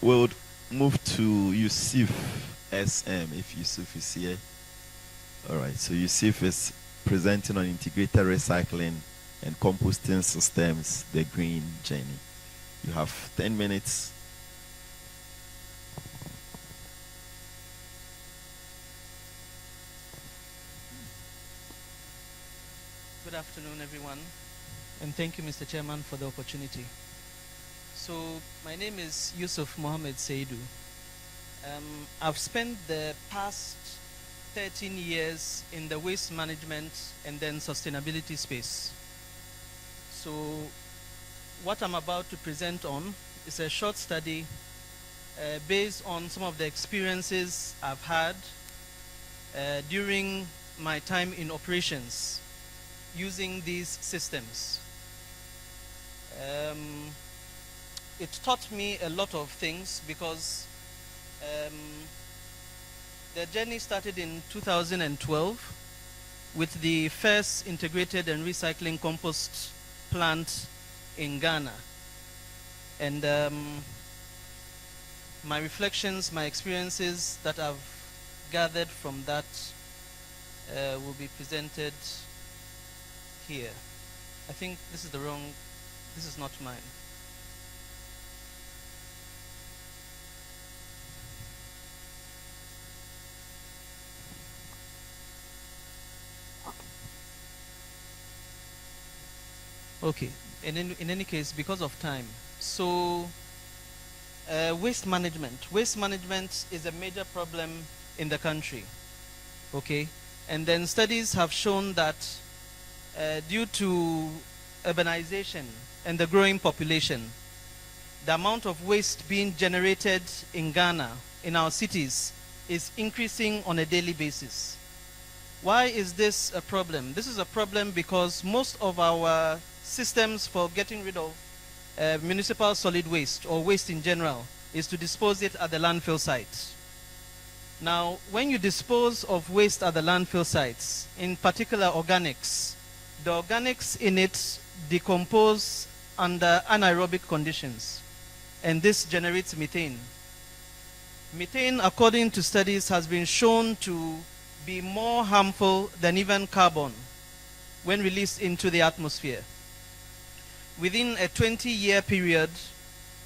We'll move to YUSIF SM if Yussuf is here. All right, so YUSIF is presenting on integrated recycling and composting systems, the green journey. You have 10 minutes. Good afternoon, everyone, and thank you, Mr. Chairman, for the opportunity. So, my name is Yussuf Mohammed Seidu. I've spent the past 13 years in the waste management and then sustainability space. So, what I'm about to present on is a short study based on some of the experiences I've had during my time in operations using these systems. It taught me a lot of things because the journey started in 2012 with the first integrated and recycling compost plant in Ghana. And my reflections, my experiences that I've gathered from that will be presented here. I think this is this is not mine. Okay, in any case, because of time. So, waste management. Waste management is a major problem in the country, okay? And then studies have shown that due to urbanization and the growing population, the amount of waste being generated in Ghana, in our cities, is increasing on a daily basis. Why is this a problem? This is a problem because most of our systems for getting rid of municipal solid waste or waste in general is to dispose it at the landfill sites. Now, when you dispose of waste at the landfill sites, in particular organics, the organics in it decompose under anaerobic conditions, and this generates methane. Methane, according to studies, has been shown to be more harmful than even carbon when released into the atmosphere. Within a 20-year period,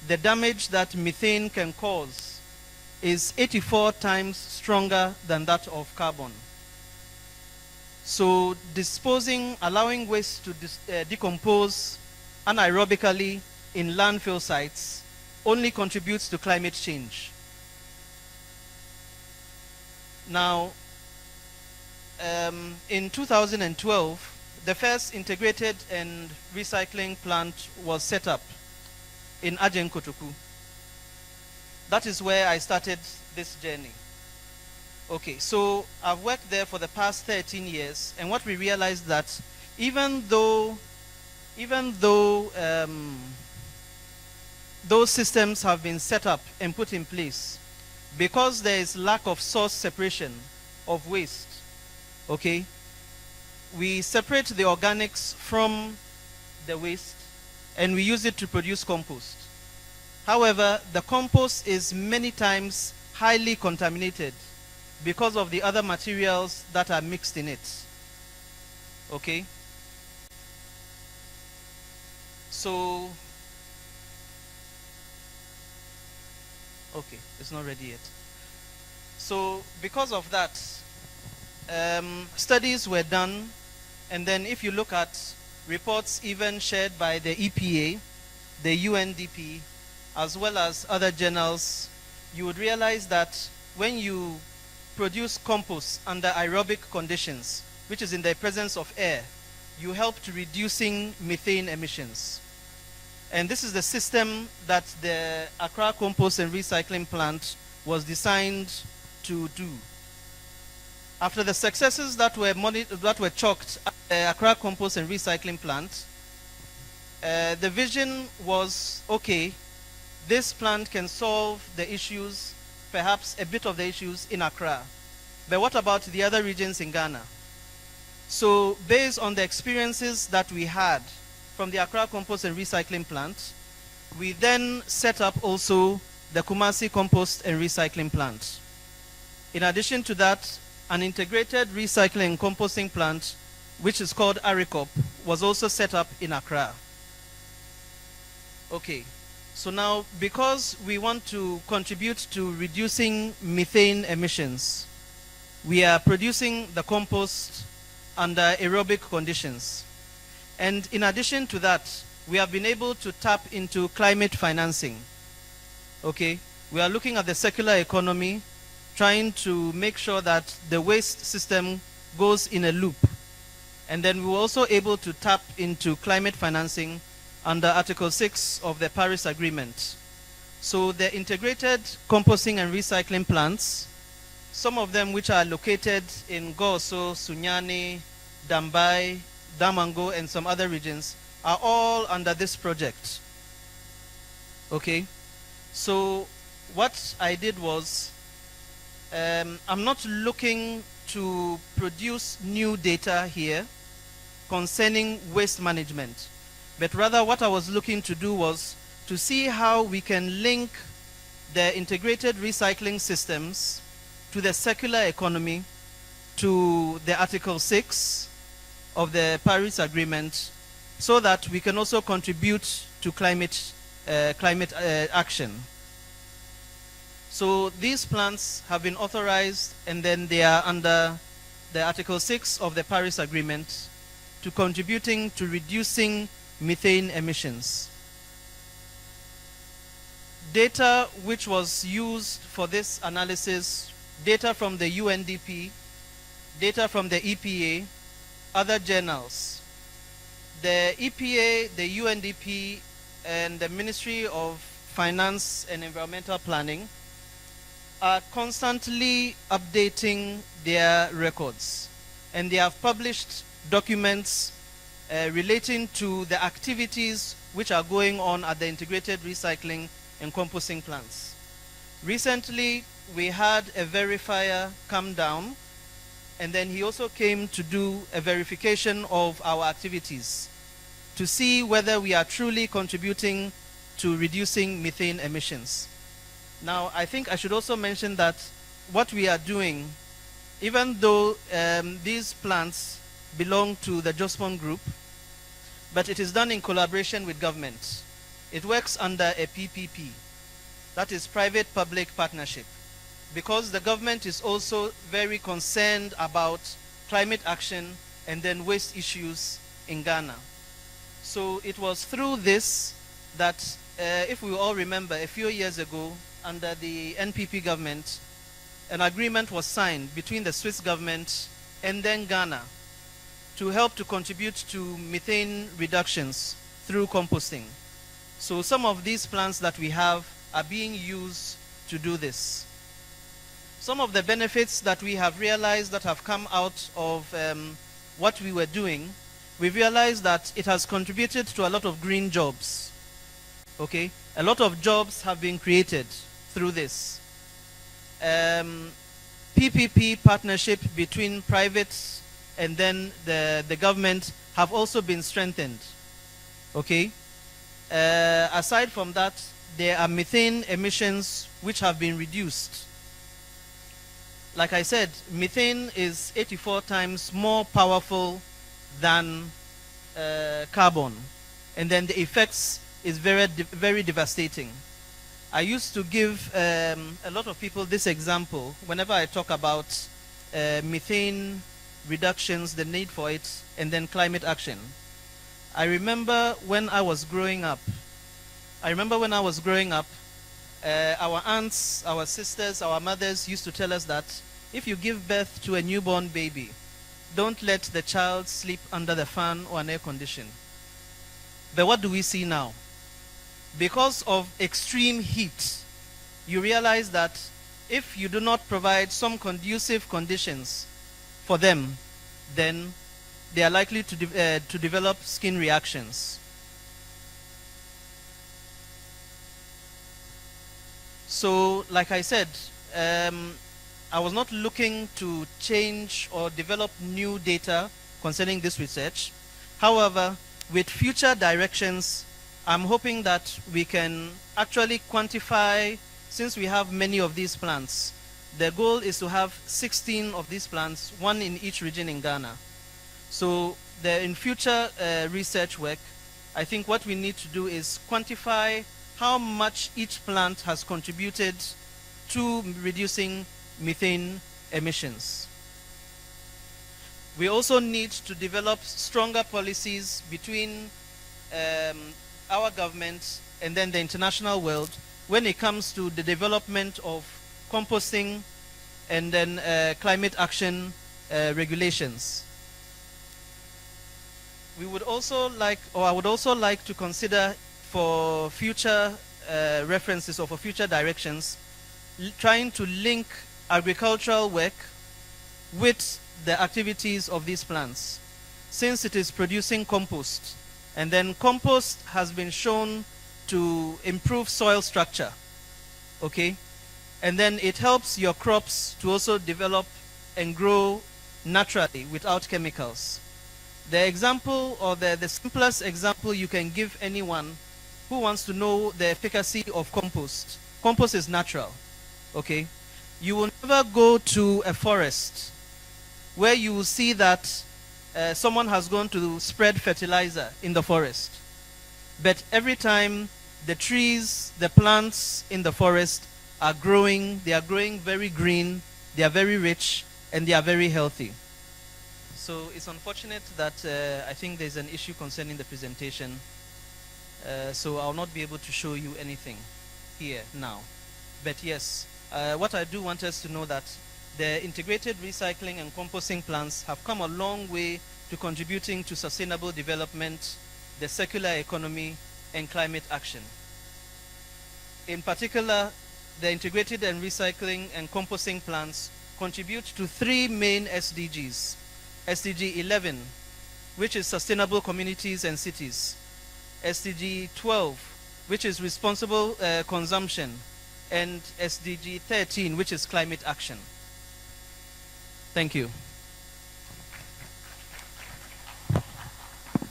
the damage that methane can cause is 84 times stronger than that of carbon. So allowing waste to decompose anaerobically in landfill sites only contributes to climate change. Now, in 2012, the first integrated and recycling plant was set up in Ajenkotoku. That is where I started this journey. Okay, so I've worked there for the past 13 years, and what we realized that even though those systems have been set up and put in place, because there is lack of source separation of waste, okay, we separate the organics from the waste and we use it to produce compost. However, the compost is many times highly contaminated because of the other materials that are mixed in it. Okay? So, okay, it's not ready yet. So, because of that, studies were done, and then if you look at reports even shared by the EPA, the UNDP, as well as other journals, you would realize that when you produce compost under aerobic conditions, which is in the presence of air, you help to reducing methane emissions. And this is the system that the Accra Compost and Recycling Plant was designed to do. After the successes that were chalked at the Accra Compost and Recycling Plant, the vision was, okay, this plant can solve the issues, perhaps a bit of the issues in Accra. But what about the other regions in Ghana? So based on the experiences that we had from the Accra Compost and Recycling Plant, we then set up also the Kumasi Compost and Recycling Plant. In addition to that, an integrated recycling and composting plant, which is called ARICOP, was also set up in Accra. Okay, so now because we want to contribute to reducing methane emissions, we are producing the compost under aerobic conditions. And in addition to that, we have been able to tap into climate financing. Okay, we are looking at the circular economy, trying to make sure that the waste system goes in a loop. And then we were also able to tap into climate financing under Article 6 of the Paris Agreement. So the integrated composting and recycling plants, some of them which are located in Goso, Sunyani, Dambai, Damango, and some other regions, are all under this project. Okay, so what I did was, I'm not looking to produce new data here concerning waste management, but rather what I was looking to do was to see how we can link the integrated recycling systems to the circular economy, to the Article 6 of the Paris Agreement, so that we can also contribute to climate action. So these plants have been authorized, and then they are under the Article 6 of the Paris Agreement to contributing to reducing methane emissions. Data which was used for this analysis, data from the UNDP, data from the EPA, other journals. The EPA, the UNDP, and the Ministry of Finance and Environmental Planning are constantly updating their records, and they have published documents relating to the activities which are going on at the integrated recycling and composting plants. Recently, we had a verifier come down, and then he also came to do a verification of our activities to see whether we are truly contributing to reducing methane emissions. Now, I think I should also mention that what we are doing, even though these plants belong to the Jospon Group, but it is done in collaboration with government. It works under a PPP, that is private-public partnership, because the government is also very concerned about climate action and then waste issues in Ghana. So it was through this that, if we all remember, a few years ago, under the NPP government, an agreement was signed between the Swiss government and then Ghana to help to contribute to methane reductions through composting. So some of these plants that we have are being used to do this. Some of the benefits that we have realized that have come out of what we were doing, we've realized that it has contributed to a lot of green jobs. Okay, a lot of jobs have been created through this. PPP partnership between private and then the government have also been strengthened. Okay, aside from that, there are methane emissions which have been reduced. Like I said, methane is 84 times more powerful than carbon, and then the effects is very devastating. I used to give a lot of people this example whenever I talk about methane reductions, the need for it, and then climate action. I remember when I was growing up, our aunts, our sisters, our mothers used to tell us that if you give birth to a newborn baby, don't let the child sleep under the fan or an air condition. But what do we see now? Because of extreme heat, you realize that if you do not provide some conducive conditions for them, then they are likely to develop skin reactions. So, like I said, I was not looking to change or develop new data concerning this research. However, with future directions, I'm hoping that we can actually quantify since we have many of these plants, the goal is to have 16 of these plants, one in each region in Ghana. So in future research work, I think what we need to do is quantify how much each plant has contributed to reducing methane emissions. We also need to develop stronger policies between our government and then the international world when it comes to the development of composting and then climate action regulations. We would also like, or I would also like to consider for future references or for future directions, trying to link agricultural work with the activities of these plants, since it is producing compost. And then compost has been shown to improve soil structure, okay? And then it helps your crops to also develop and grow naturally without chemicals. The example, or the simplest example you can give anyone who wants to know the efficacy of compost. Compost is natural, okay? You will never go to a forest where you will see that someone has gone to spread fertilizer in the forest. But every time the trees, the plants in the forest are growing, they are growing very green, they are very rich, and they are very healthy. So it's unfortunate that I think there's an issue concerning the presentation. So I'll not be able to show you anything here now. But yes, what I do want us to know that the integrated recycling and composting plants have come a long way to contributing to sustainable development, the circular economy, and climate action. In particular, the integrated and recycling and composting plants contribute to 3 main SDGs. SDG 11, which is sustainable communities and cities. SDG 12, which is responsible consumption. And SDG 13, which is climate action. Thank you.